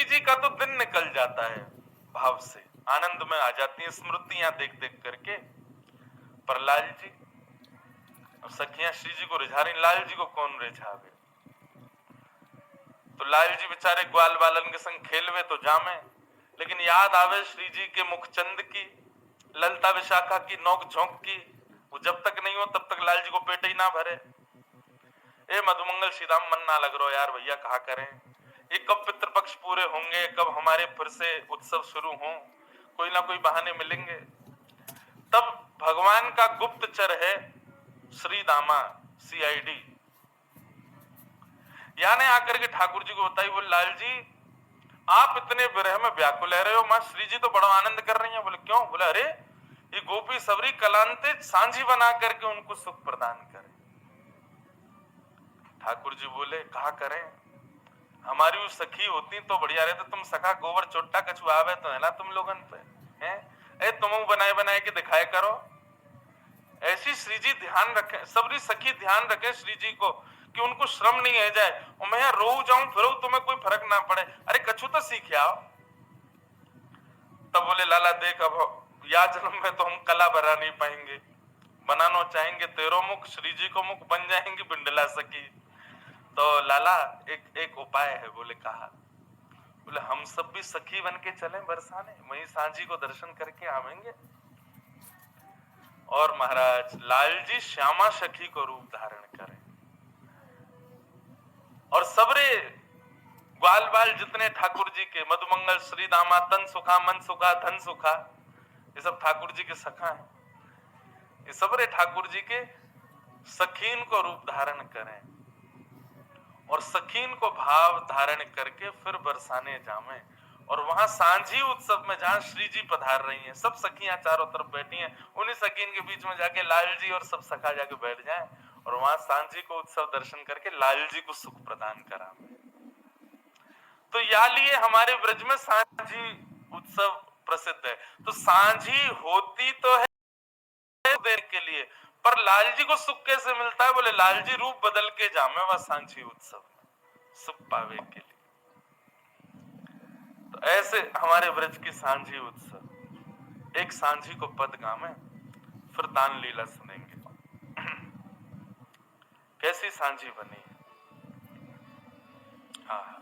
जी का तो दिन निकल जाता है भाव से, आनंद में आ जाती हैं स्मृतियां देख देख करके। पर लाल जी, अब सखियां श्री जी को रिझा रही, लाल जी को कौन रिझावे? तो लाल जी बेचारे ग्वाल बालन के संग खेलवे तो जामे, लेकिन याद आवे श्री जी के मुखचंद की, ललता विशाखा की नोक झोंक की। वो जब तक नहीं हो तब तक लाल जी को पेट ही ना भरे। ए मधुमंगल श्रीराम, मन ना लग रहा यार भैया, कहा करें? ये कब पितृपक्ष पूरे होंगे, कब हमारे फिर से उत्सव शुरू हों, कोई ना कोई बहाने मिलेंगे। तब भगवान का गुप्तचर है श्री दामा CID, यानी आकर के ठाकुर जी को बताई, बोले लाल जी आप इतने विरह में व्याकुल रह रहे हो, मां श्री जी तो बड़ा आनंद कर रही हैं। बोले क्यों? बोले अरे ये गोपी सबरी कलांते सांझी बना करके उनको सुख प्रदान करे। ठाकुर जी बोले कहा करें, हमारी वो सखी होती तो बढ़िया रहते, तुम सखा गोबर चोट्टा कछुआ आवे तो है ना तुम लोगन पे हैं, ए तुम बनाए बनाए के दिखाए करो। ऐसी श्री जी ध्यान रखे, सबरी सखी ध्यान रखे श्री जी को कि उनको श्रम नहीं है जाए, और मैं यहाँ रो जाऊं फिर तुम्हें कोई फर्क ना पड़े। अरे कछु तो सीख आओ। तब बोले लाला देख, अब या जन्म में तो हम कला बना नहीं पाएंगे, बनाना चाहेंगे तेरो मुख, श्री जी को मुख बन जाएंगे बिंडला सखी। तो लाला एक उपाय है। बोले कहा? बोले हम सब भी सखी बन के चले बरसाने, वही सांझी को दर्शन करके आवेंगे। और महाराज लाल जी श्यामा सखी को रूप धारण करें, और सबरे ग्वाल बाल जितने ठाकुर जी के, मधुमंगल श्री दामा, तन सुखा मन सुखा धन सुखा, ये सब ठाकुर जी के सखा हैं। ये सबरे ठाकुर जी के सखीन को रूप धारण करें, और सखीन को भाव धारण करके फिर बरसाने जामे। और वहां सांझी उत्सव में जहां श्री जी पधार रही हैं, सब सखियां चारों तरफ बैठी हैं, उन्हीं सखीन के बीच में जाके लाल जी और सब सखा जाके बैठ जाएं, और वहां सांझी को उत्सव दर्शन करके लाल जी को सुख प्रदान करा। तो या लिए हमारे ब्रज में सांझी उत्सव प्रसिद्ध है। तो सांझी होती तो है देर के लिए, पर लाल जी को सुख कैसे मिलता है? बोले लाल जी रूप बदल के जामे वह सांझी उत्सव में सुख पावे के लिए। तो ऐसे हमारे ब्रज की सांझी उत्सव, एक सांझी को पद गामे, फिर दान लीला सुनेंगे। कैसी सांझी बनी। हाँ,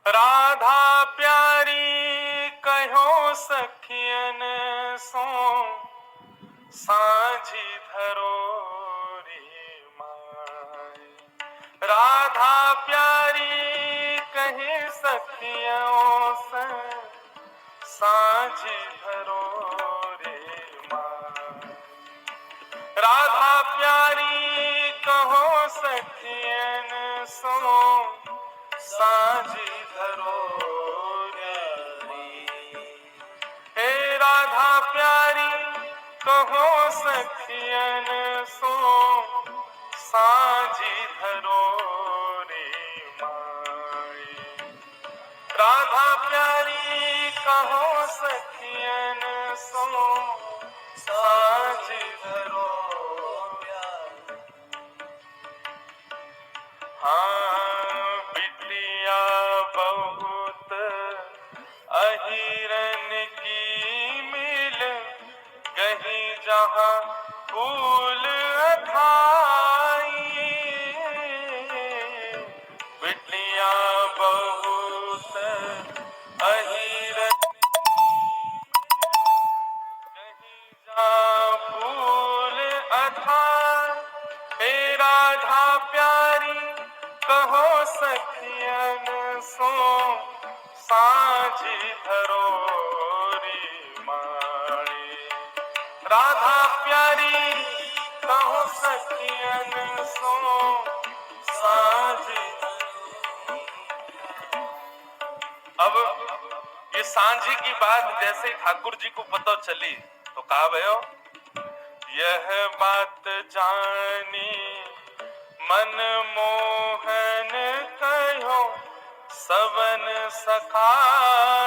राधा प्यारी कहो सखियन सो, सांझी धरो रे माय। राधा प्यारी कहे सखियों से, सांझी धरो रे माय। राधा प्यारी कहो सखियन सो, सांझी धरो रे। हे राधा प्यारी कहो सखियन सो, सांझी धरो रे माय। राधा प्यारी कहो सखियन सो, सांझी धरो। हाँ बिटिया बहुत अहिरन की मिल गही, जहाँ फूल अथाई। बिटिया बहुत अहिरन गही, जहाँ फूल अथाई। हे राधा प्यारी कहो सखियन सो, सांझी धरो रे माय। राधा प्यारी कहो सखियन सो, सांझी। अब ये सांझी की बात जैसे ठाकुर जी को पता चली तो कहा भयो, यह बात जानी मन मोहन कहो, सवन सखा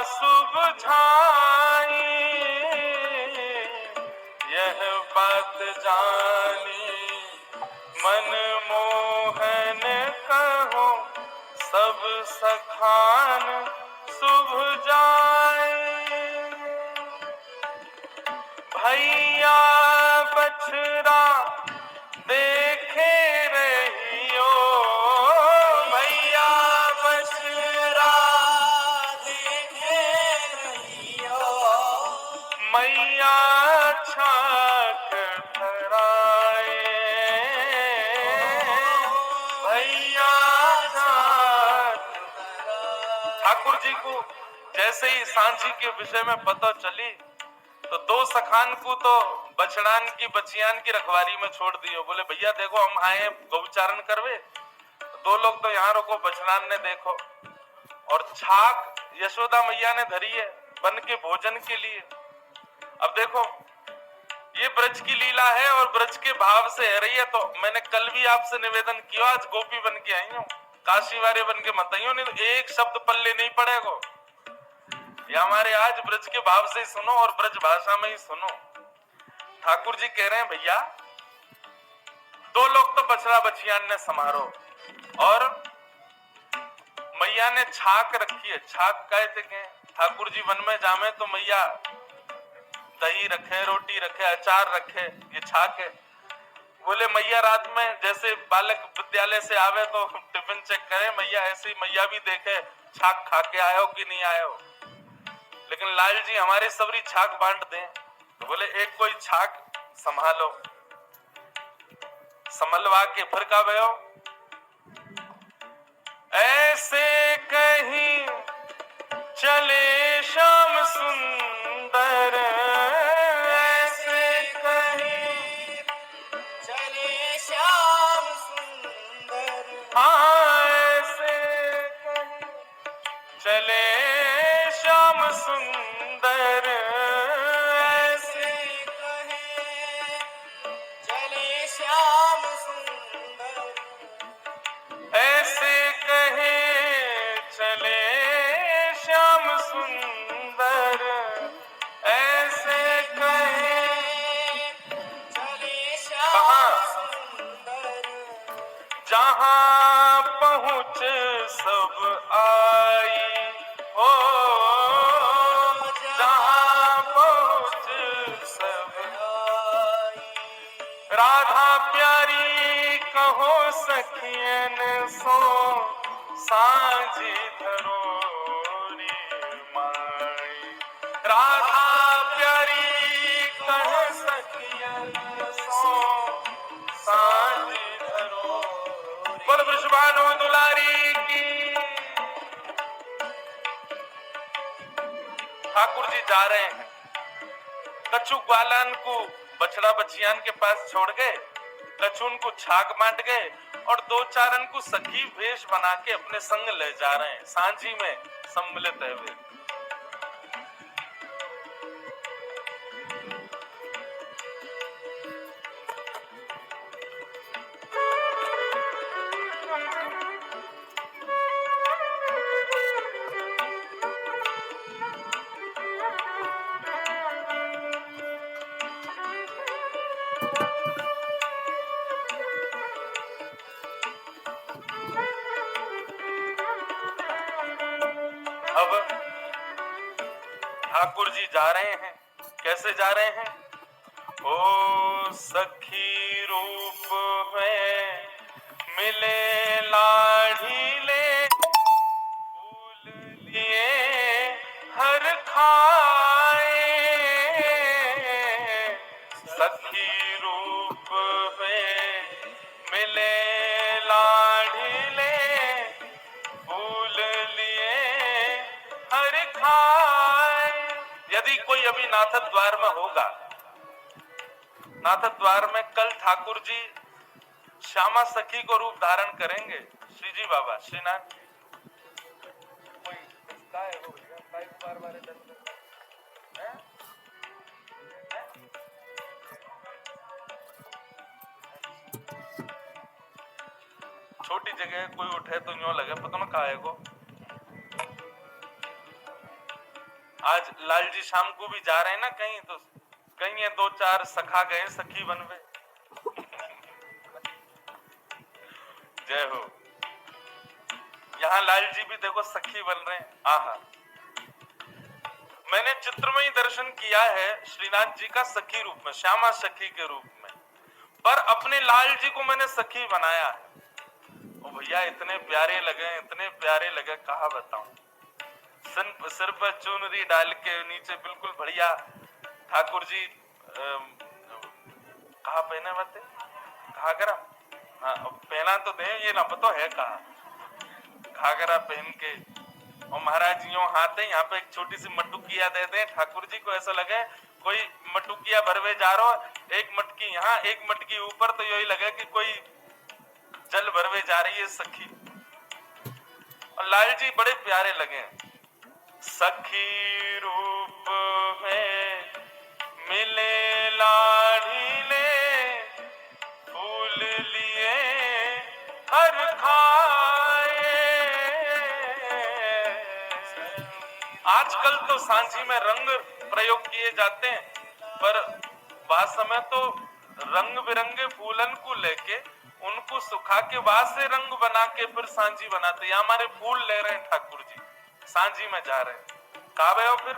शुभ सुझाई, यह बात जानी मन मोहन कहो, सब सखान शुभ जाए। भैया बछड़ा देखे रहियो, भैया बछड़ा देखे रहियो, मैया छाक धराए, भैया छाक। ठाकुर जी को जैसे ही सांझी के विषय में पता चली तो दो सखान को तो बछड़ान की बचियान की रखवारी में छोड़ दियो। बोले भैया देखो हम आए गौचारण करवे, दो लोग तो यहाँ रुको, बछड़ान ने देखो। और छाक यशोदा मैया ने धरी है बन के भोजन के लिए। अब देखो ये ब्रज की लीला है और ब्रज के भाव से है रही है। तो मैंने कल भी आपसे निवेदन किया, आज गोपी बन के आई हूँ, काशी वाले बन के मत आई हूँ, नहीं तो एक शब्द पल्ले नहीं पड़ेगा। ये हमारे आज ब्रज के भाव से ही सुनो और ब्रज भाषा में ही सुनो। ठाकुर जी कह रहे हैं भैया दो लोग तो बछड़ा बछियान ने समारो और मैया ने छाक रखी है। छाक कहते हैं ठाकुर जी वन में जामे तो मैया दही रखे, रोटी रखे, अचार रखे, ये छाक है। बोले मैया रात में जैसे बालक विद्यालय से आवे तो टिफिन चेक करे, मैया ऐसे ही मैया भी देखे छाक खा के आए हो कि नहीं आए हो। लेकिन लाल जी हमारे सबरी छाक बांट दें, तो बोले एक कोई छाक संभालो, संभलवा के फिर का भयो। ऐसे कहीं चले श्याम सुंदर, ऐसे कहीं चले श्याम सुंदर, हाँ ऐसे कहीं चले श्याम सुंदर, ऐसे कहीं चले श्याम सुंदर, ऐसे कहे चले श्याम सुंदर, ऐसे कहे चले श्याम सुंदर, जहां पहुंच सब आई हो, जहां पहुंच सब आई। राधा प्यारी कहो सखियन सो, सांझी धरोरी माई। राधा प्यारी कहो सखियन सो, सांझी धरोरी। बोल वृषभानु दुलारी की। ठाकुर जी जा रहे हैं, कछु ग्वालन को बछड़ा बछियान के पास छोड़ गए, कछुन को छाक बांट गए और दो चारन को सखी वेश बना के अपने संग ले जा रहे हैं सांझी में सम्मिलित हुए। अब ठाकुर जी जा रहे हैं, कैसे जा रहे हैं? ओ सखी रूप में मिले लाढ़ीले, फूल लिए हर खाए। सखी रूप में मिले लाढ़ीले, फूल लिए हर खाए। यदि कोई अभी नाथ द्वार में होगा, नाथ द्वार में कल ठाकुर जी श्यामा सखी को रूप धारण करेंगे। श्री जी बाबा श्रीनाथ जी कोई काय हो गया, काय को बार बार इधर है? छोटी जगह कोई उठे तो यूं लगे पता ना काय को। आज लालजी शाम को भी जा रहे हैं ना कहीं, तो कहीं ये 2-4 सखा गए सखी बनवे। जय हो। यहाँ लालजी भी देखो सखी बन रहे हैं। आहा, मैंने चित्रमयी दर्शन किया है श्रीनाथ जी का सखी रूप में, श्यामा सखी के रूप में, पर अपने लाल जी को मैंने सखी बनाया है। ओ भैया इतने प्यारे लगे, इतने प्यारे लगे, कहा बताऊं। सिर पर चुनरी डाल के नीचे बिल्कुल बढ़िया ठाकुर जी कहा पहने बते, घाघरा, हाँ पहना तो दे, ये ना पता है कहा, घाघरा पहन के, और महाराज जी हाथ है यहाँ पे एक छोटी सी मटुकिया दे दे, ठाकुर जी को ऐसा लगे कोई मटुकिया भरवे जा रहा हो, एक मटकी यहाँ एक मटकी ऊपर, तो यही लगे कि कोई जल भरवे जा रही है सखी। और लाल जी बड़े प्यारे लगे। सखी रूप में मिले लाड़ी ने, फूल लिए हर खाए। आजकल तो सांझी में रंग प्रयोग किए जाते हैं, पर बाद समय तो रंग बिरंगे फूलन को लेके उनको सुखा के बाद से रंग बना के फिर सांझी बनाते। या हमारे फूल ले रहे हैं ठाकुर जी, सांझी में जा रहे हैं, कावे हो फिर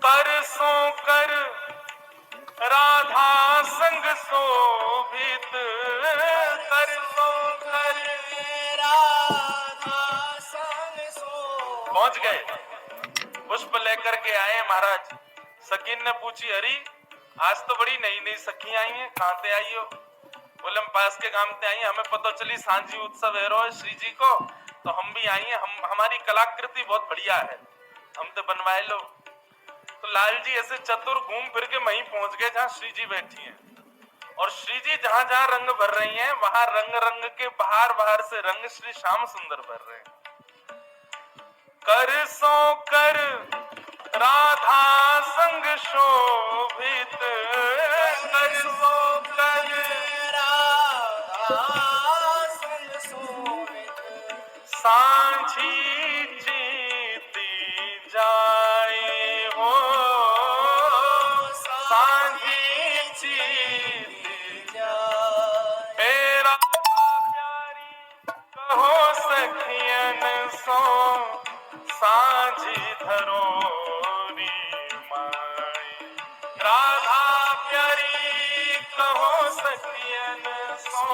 कर सो कर राधा संग शोभित, कर सो कर राधा संग शोभित। पहुंच गए, पुष्प लेकर के आए महाराज। सकीन ने पूछी, अरे आज तो बड़ी नई नई सखी आई हैं, कहां से आई हो? बोले हम पास के गांव से आई हैं, हमें पता चली सांझी उत्सव है रो श्री जी को, तो हम भी आई हैं, हमारी कलाकृति बहुत बढ़िया है, हम तो बनवाए लो। तो लाल जी ऐसे चतुर घूम फिर के वहीं पहुंच गए जहां श्री जी बैठी हैं, और श्री जी जहां जहां रंग भर रही हैं वहां रंग रंग के बाहर बाहर से रंग श्री श्याम सुंदर भर रहे हैं। कर सो कर राधा संग शोभित, कर सो कर राधा संग शोभित, सांझी जीती जाए हो, सांझी जीती जाए। ए राधा प्यारी कहो सखियन सो, सांझी धरोरी माई। राधा प्यारी कहो सखियन सो,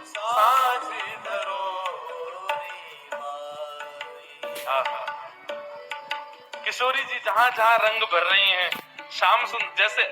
सांझी धरोरी माई। किशोरी जी जहां जहां रंग भर रही हैं, श्याम सुंदर जैसे